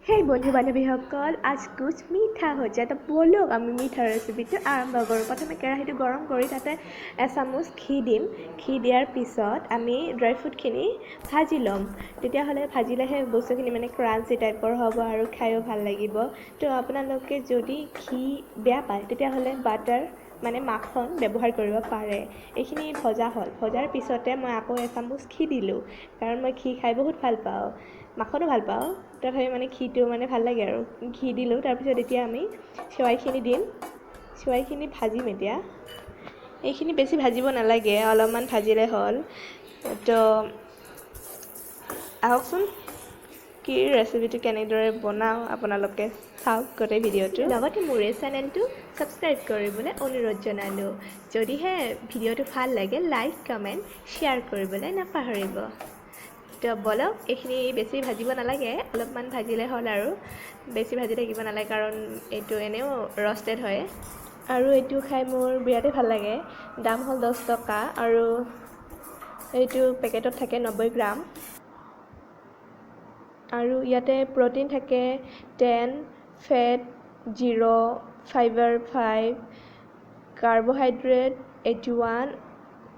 हे बंधु बान्धवीসকল आज कुछ मीठा हो जाए तो बोलक आमी मीठा रेसिपिটো आरम्भ करूँ। प्रथमे केराहीটো गरम करी ताते एचामच घी दिम। घी दियार पिছত आमी ड्राई फ्रुटखिनि भाजी लम। तेतिया हले भाजिलेहे बस्तुखिनि माने क्रान्ची टाइपर हब आरु खाइও ভাল লাগিব। तो आपनालोके जदि घी बेया पाय तेतिया हले बाटार माने माखन व्यवहार करिब पारे। एखिनि भजा हल भजार पिछते मैं आको एचामच घी दिलु कारण मैं घी खाइ बहुत ভাল पाওঁ। माखनो ভাল पाওঁ तथापि माने घीটো माने ভাল লাগে আৰু ঘी দিলোঁ। তাৰপিছত এতিয়া আমি সেৱাইখিনি দিম। সেৱাইখিনি ভাজিম এতিয়া। এইখিনি বেছি ভাজিব নালাগে, অলপমান ভাজিলে হ'ল। তো আহকচোন কি ৰেচিপিটো কেনেদৰে বনাওঁ আপোনালোকে চাওক গোটেই ভিডিঅ'টো। লগতে মোৰ এই চেনেলটো সাবস্ক্ৰাইব কৰিবলৈ অনুৰোধ জনালোঁ। যদিহে ভিডিঅ'টো ভাল লাগে লাইক কমেণ্ট শ্বেয়াৰ কৰিবলৈ নাপাহৰিব। তো বলক এইখিনি বেছি ভাজিব নালাগে, অলপমান ভাজিলে হ'ল আৰু বেছি ভাজি থাকিব নালাগে কাৰণ এইটো এনেও ৰষ্টেড হয় আৰু এইটো খাই মোৰ বিৰাটেই ভাল লাগে। দাম হ'ল 10 টকা আৰু এইটো পেকেটত থাকে 90 গ্ৰাম আৰু ইয়াতে প্ৰটিন থাকে 10, fat 0, fibre 5, carbohydrate 81,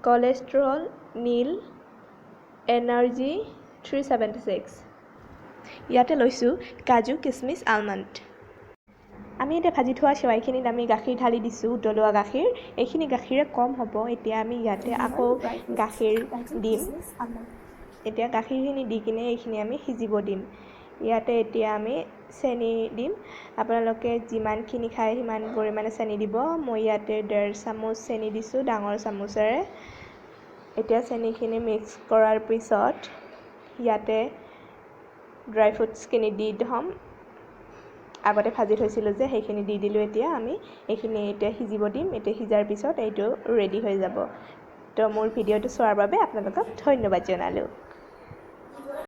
cholesterol 0, energy 376। ইয়াতে লৈছোঁ কাজু কিচমিচ আলমণ্ড। আমি এতিয়া ভাজি থোৱা সেৱাইখিনিত আমি গাখীৰ ঢালি দিছোঁ, উতলোৱা গাখীৰ। এইখিনি গাখীৰে কম হ'ব। এতিয়া আমি ইয়াতে আকৌ গাখীৰ দিম। এতিয়া গাখীৰখিনি দি কিনে এইখিনি আমি সিজিব দিম। ইয়াতে এতিয়া আমি চেনি দিম। আপোনালোকে যিমানখিনি খায় সিমান পৰিমাণে চেনি দিব। মই ইয়াতে 1.5 চামুচ চেনি দিছোঁ ডাঙৰ চামুচেৰে। এতিয়া চেনিখিনি মিক্স কৰাৰ পিছত ইয়াতে ড্ৰাই ফ্ৰুটছখিনি দি থ'ম। আগতে ভাজি থৈছিলোঁ যে সেইখিনি দি দিলোঁ। এতিয়া আমি এইখিনি এতিয়া সিজিব দিম। এতিয়া সিজাৰ পিছত এইটো ৰেডি হৈ যাব। তো মোৰ ভিডিঅ'টো চোৱাৰ বাবে আপোনালোকক ধন্যবাদ জনালোঁ।